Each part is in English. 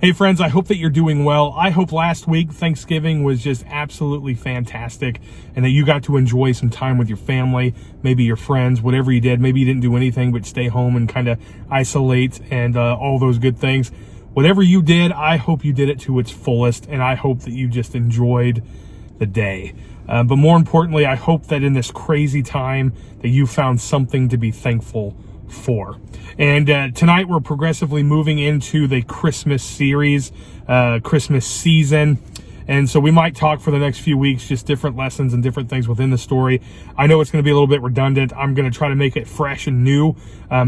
Hey friends, I hope that you're doing well. I hope last week Thanksgiving was just absolutely fantastic and that you got to enjoy some time with your family, maybe your friends, whatever you did. Maybe you didn't do anything but stay home and kind of isolate and all those good things. Whatever you did, I hope you did it to its fullest, and I hope that you just enjoyed the day. But more importantly, I hope that in this crazy time that you found something to be thankful for. And tonight we're progressively moving into the Christmas series, Christmas season. And so we might talk for the next few weeks, just different lessons and different things within the story. I know it's going to be a little bit redundant. I'm going to try to make it fresh and new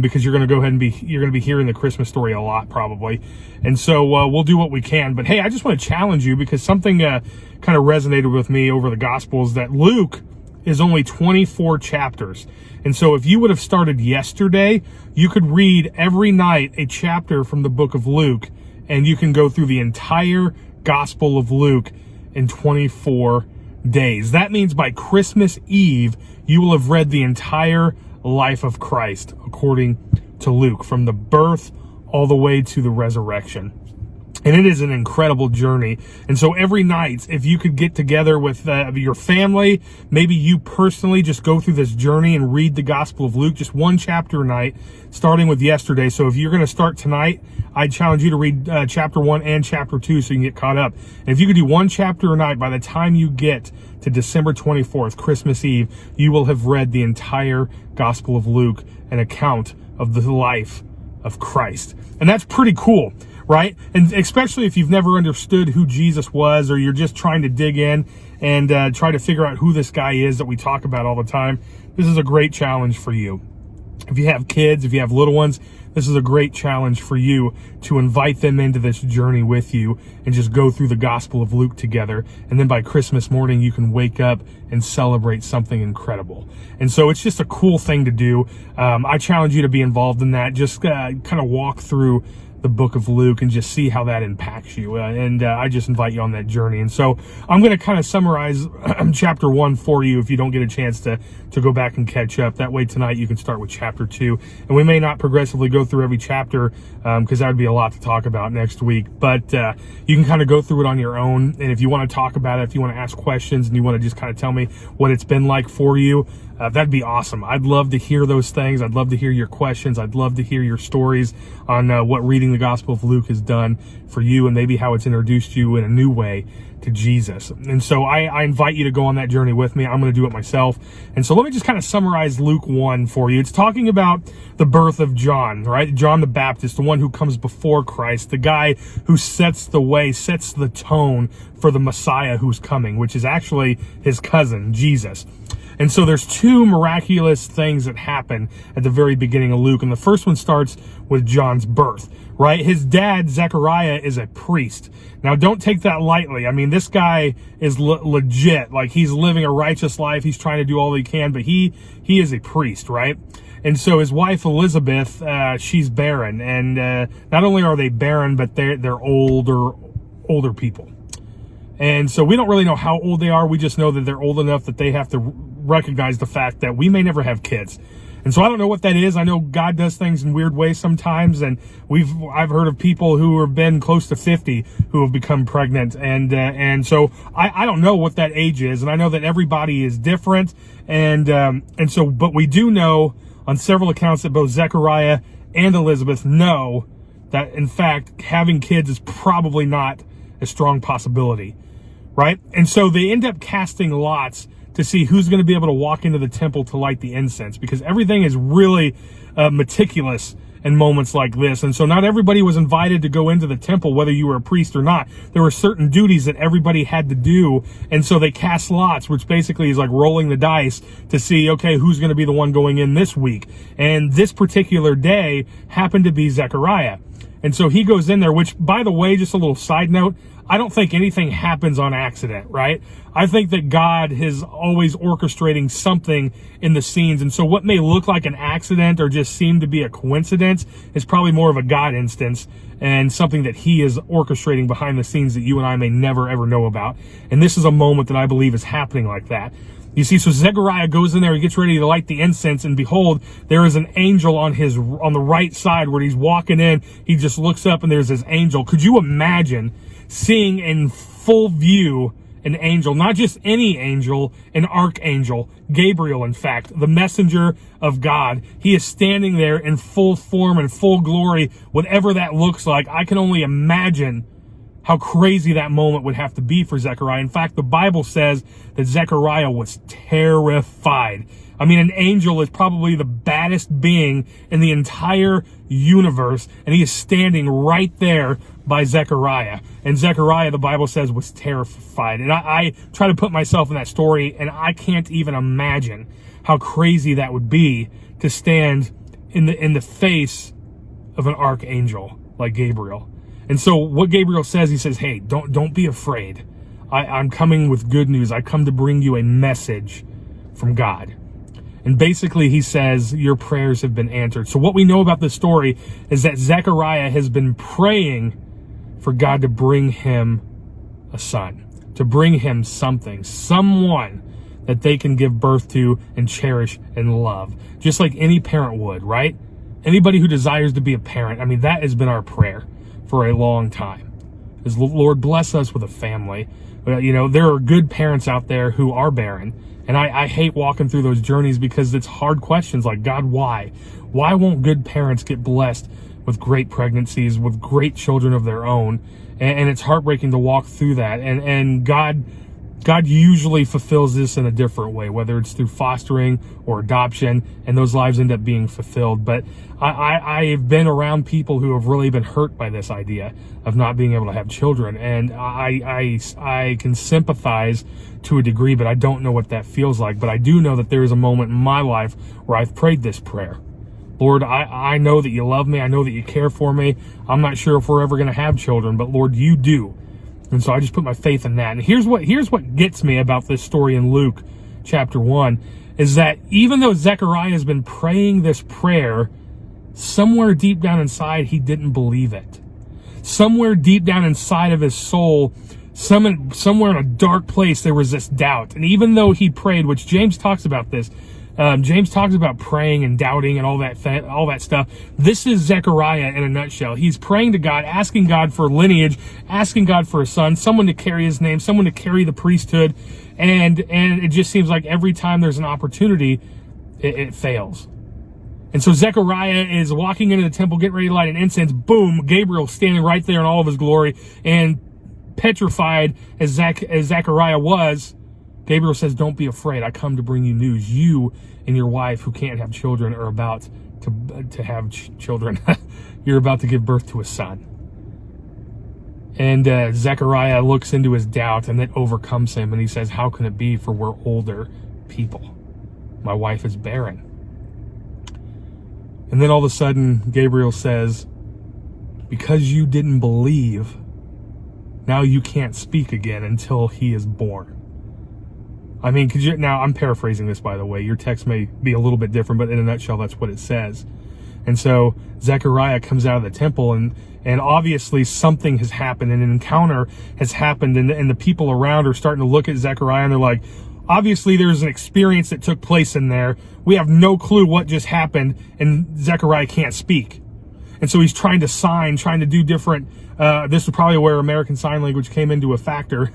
because you're going to go ahead and you're going to be hearing the Christmas story a lot probably. And so we'll do what we can. But hey, I just want to challenge you because something kind of resonated with me over the Gospels, that Luke is only 24 chapters. And so if you would have started yesterday, you could read every night a chapter from the book of Luke, and you can go through the entire Gospel of Luke in 24 days. That means by Christmas Eve, you will have read the entire life of Christ, according to Luke, from the birth all the way to the resurrection. And it is an incredible journey. And so every night, if you could get together with your family, maybe you personally just go through this journey and read the Gospel of Luke, just one chapter a night, starting with yesterday. So if you're going to start tonight, I'd challenge you to read chapter 1 and chapter 2 so you can get caught up. And if you could do one chapter a night, by the time you get to December 24th, Christmas Eve, you will have read the entire Gospel of Luke, an account of the life of Christ. And that's pretty cool, right? And especially if you've never understood who Jesus was, or you're just trying to dig in and try to figure out who this guy is that we talk about all the time, this is a great challenge for you. If you have kids, if you have little ones, this is a great challenge for you to invite them into this journey with you and just go through the Gospel of Luke together. And then by Christmas morning, you can wake up and celebrate something incredible. And so it's just a cool thing to do. I challenge you to be involved in that. Just kind of walk through the book of Luke and just see how that impacts you. I just invite you on that journey. And so I'm going to kind of summarize chapter 1 for you if you don't get a chance to go back and catch up. That way tonight you can start with chapter 2. And we may not progressively go through every chapter because that would be a lot to talk about next week. But you can kind of go through it on your own. And if you want to talk about it, if you want to ask questions and you want to just kind of tell me what it's been like for you, that'd be awesome. I'd love to hear those things. I'd love to hear your questions. I'd love to hear your stories on what reading the Gospel of Luke has done for you and maybe how it's introduced you in a new way to Jesus. And so I invite you to go on that journey with me. I'm going to do it myself. And so let me just kind of summarize Luke 1 for you. It's talking about the birth of John, right? John the Baptist, the one who comes before Christ, the guy who sets the way, sets the tone for the Messiah who's coming, which is actually his cousin, Jesus. And so there's two miraculous things that happen at the very beginning of Luke. And the first one starts with John's birth, right? His dad, Zechariah, is a priest. Now, don't take that lightly. I mean, this guy is legit. Like, he's living a righteous life. He's trying to do all he can, but he is a priest, right? And so his wife, Elizabeth, she's barren. And not only are they barren, but they're older people. And so we don't really know how old they are. We just know that they're old enough that they have to recognize the fact that we may never have kids. And so I don't know what that is. I know God does things in weird ways sometimes. And I've heard of people who have been close to 50 who have become pregnant. And so I don't know what that age is. And I know that everybody is different. But we do know on several accounts that both Zechariah and Elizabeth know that, in fact, having kids is probably not a strong possibility, right? And so they end up casting lots to see who's going to be able to walk into the temple to light the incense, because everything is really meticulous in moments like this. And so not everybody was invited to go into the temple, whether you were a priest or not. There were certain duties that everybody had to do. And so they cast lots, which basically is like rolling the dice to see, okay, who's going to be the one going in this week. And this particular day happened to be Zechariah. And so he goes in there, which, by the way, just a little side note, I don't think anything happens on accident, right? I think that God is always orchestrating something in the scenes. And so what may look like an accident or just seem to be a coincidence is probably more of a God instance and something that he is orchestrating behind the scenes that you and I may never, ever know about. And this is a moment that I believe is happening like that. You see, so Zechariah goes in there, he gets ready to light the incense, and behold, there is an angel on the right side where he's walking in. He just looks up and there's this angel. Could you imagine seeing in full view an angel, not just any angel, an archangel, Gabriel, in fact, the messenger of God. He is standing there in full form and full glory, whatever that looks like. I can only imagine how crazy that moment would have to be for Zechariah. In fact, the Bible says that Zechariah was terrified. I mean, an angel is probably the baddest being in the entire universe, and he is standing right there by Zechariah. And Zechariah, the Bible says, was terrified. And I try to put myself in that story, and I can't even imagine how crazy that would be to stand in the face of an archangel like Gabriel. And so what Gabriel says, he says, hey, don't be afraid. I'm coming with good news. I come to bring you a message from God. And basically he says, your prayers have been answered. So what we know about this story is that Zechariah has been praying for God to bring him a son, to bring him something, someone that they can give birth to and cherish and love, just like any parent would, right? Anybody who desires to be a parent, I mean, that has been our prayer for a long time, is Lord, bless us with a family. You know, there are good parents out there who are barren, and I hate walking through those journeys because it's hard questions like, God, why? Why won't good parents get blessed with great pregnancies, with great children of their own? And it's heartbreaking to walk through that. And God usually fulfills this in a different way, whether it's through fostering or adoption, and those lives end up being fulfilled. But I've been around people who have really been hurt by this idea of not being able to have children. And I can sympathize to a degree, but I don't know what that feels like. But I do know that there is a moment in my life where I've prayed this prayer. Lord, I know that you love me. I know that you care for me. I'm not sure if we're ever going to have children, but Lord, you do. And so I just put my faith in that. And here's what gets me about this story in Luke chapter 1, is that even though Zechariah has been praying this prayer, somewhere deep down inside, he didn't believe it. Somewhere deep down inside of his soul, somewhere in a dark place, there was this doubt. And even though he prayed, which James talks about this, James talks about praying and doubting and all that stuff. This is Zechariah in a nutshell. He's praying to God, asking God for lineage, asking God for a son, someone to carry his name, someone to carry the priesthood. And it just seems like every time there's an opportunity, it fails. And so Zechariah is walking into the temple, getting ready to light an incense. Boom, Gabriel standing right there in all of his glory. And petrified as Zechariah was, Gabriel says, don't be afraid. I come to bring you news. You and your wife who can't have children are about to have children. You're about to give birth to a son. And Zechariah looks into his doubt, and that overcomes him. And he says, how can it be, for we're older people? My wife is barren. And then all of a sudden, Gabriel says, because you didn't believe, now you can't speak again until he is born. I mean, now I'm paraphrasing this, by the way. Your text may be a little bit different, but in a nutshell, that's what it says. And so Zechariah comes out of the temple, and obviously something has happened, and an encounter has happened, and the people around are starting to look at Zechariah, and they're like, obviously there's an experience that took place in there. We have no clue what just happened, and Zechariah can't speak. And so he's trying to do different. This is probably where American Sign Language came into a factor.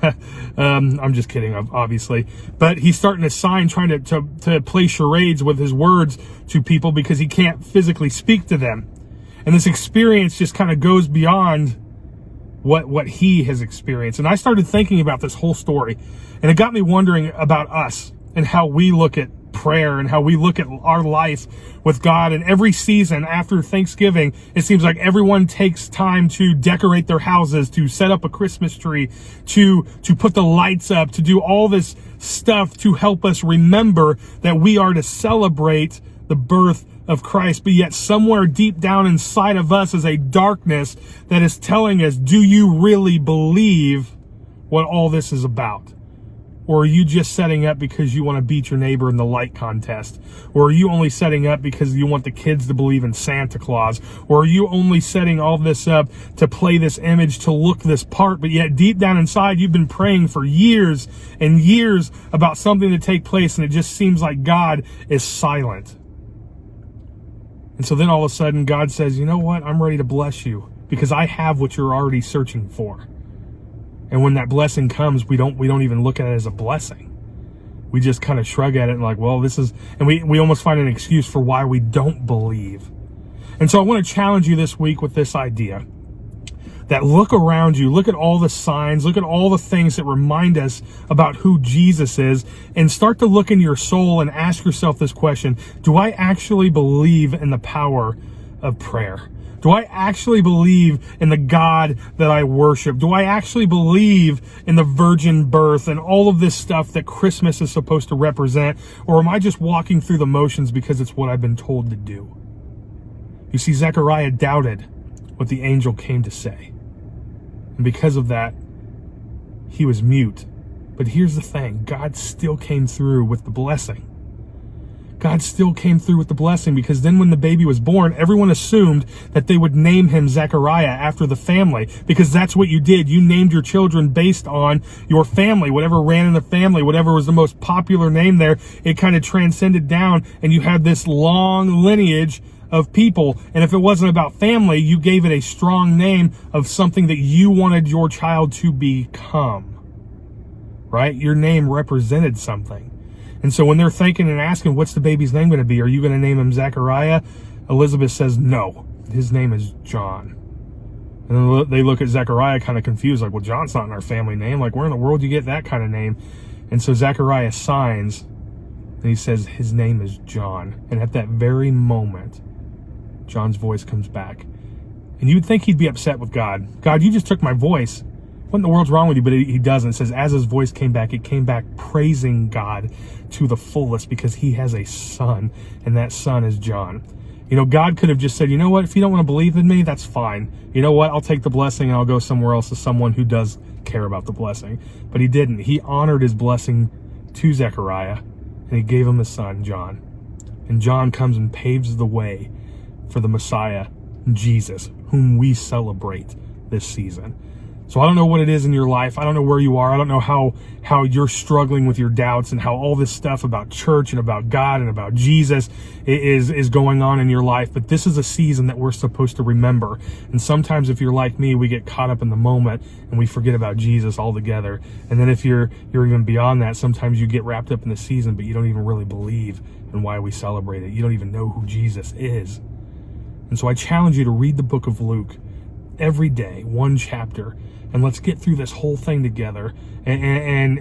I'm just kidding, obviously. But he's starting to sign, trying to play charades with his words to people because he can't physically speak to them. And this experience just kind of goes beyond what he has experienced. And I started thinking about this whole story, and it got me wondering about us and how we look at prayer and how we look at our life with God. And every season after Thanksgiving, it seems like everyone takes time to decorate their houses, to set up a Christmas tree, to put the lights up, to do all this stuff to help us remember that we are to celebrate the birth of Christ. But yet somewhere deep down inside of us is a darkness that is telling us, do you really believe what all this is about? Or are you just setting up because you want to beat your neighbor in the light contest? Or are you only setting up because you want the kids to believe in Santa Claus? Or are you only setting all this up to play this image, to look this part, but yet deep down inside you've been praying for years and years about something to take place, and it just seems like God is silent? And so then all of a sudden God says, you know what? I'm ready to bless you because I have what you're already searching for. And when that blessing comes, we don't even look at it as a blessing. We just kind of shrug at it and like, well, this is, and we almost find an excuse for why we don't believe. And so I want to challenge you this week with this idea that look around you, look at all the signs, look at all the things that remind us about who Jesus is, and start to look in your soul and ask yourself this question: do I actually believe in the power of prayer? Do I actually believe in the God that I worship? Do I actually believe in the virgin birth and all of this stuff that Christmas is supposed to represent? Or am I just walking through the motions because it's what I've been told to do? You see, Zechariah doubted what the angel came to say. And because of that, he was mute. But here's the thing: God still came through with the blessing. God still came through with the blessing, because then when the baby was born, everyone assumed that they would name him Zechariah after the family, because that's what you did. You named your children based on your family, whatever ran in the family, whatever was the most popular name there. It kind of transcended down, and you had this long lineage of people. And if it wasn't about family, you gave it a strong name of something that you wanted your child to become, right? Your name represented something. And so when they're thinking and asking, what's the baby's name going to be? Are you going to name him Zechariah? Elizabeth says, no, his name is John. And then they look at Zechariah kind of confused, like, well, John's not in our family name. Like, where in the world do you get that kind of name? And so Zechariah signs, and he says, his name is John. And at that very moment, John's voice comes back. And you would think he'd be upset with God. God, you just took my voice. What in the world's wrong with you? But he doesn't. It says, as his voice came back, it came back praising God to the fullest, because he has a son, and that son is John. You know, God could have just said, you know what, if you don't want to believe in me, that's fine. You know what, I'll take the blessing and I'll go somewhere else to someone who does care about the blessing. But he didn't. He honored his blessing to Zechariah, and he gave him his son, John. And John comes and paves the way for the Messiah, Jesus, whom we celebrate this season. So I don't know what it is in your life. I don't know where you are. I don't know how you're struggling with your doubts, and how all this stuff about church and about God and about Jesus is going on in your life. But this is a season that we're supposed to remember. And sometimes if you're like me, we get caught up in the moment and we forget about Jesus altogether. And then if you're even beyond that, sometimes you get wrapped up in the season, but you don't even really believe in why we celebrate it. You don't even know who Jesus is. And so I challenge you to read the book of Luke every day, one chapter. And let's get through this whole thing together. And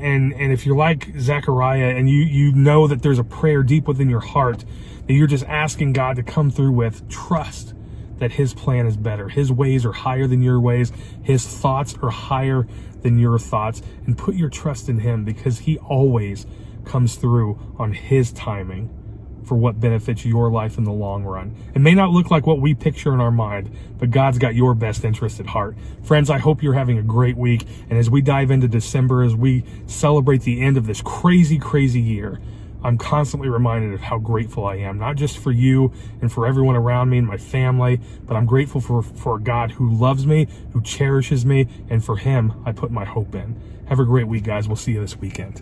if you're like Zechariah, and you know that there's a prayer deep within your heart that you're just asking God to come through with, trust that his plan is better. His ways are higher than your ways. His thoughts are higher than your thoughts. And put your trust in him, because he always comes through on his timing for what benefits your life in the long run. It may not look like what we picture in our mind, but God's got your best interest at heart. Friends, I hope you're having a great week. And as we dive into December, as we celebrate the end of this crazy, crazy year, I'm constantly reminded of how grateful I am, not just for you and for everyone around me and my family, but I'm grateful for a God who loves me, who cherishes me, and for him, I put my hope in. Have a great week, guys. We'll see you this weekend.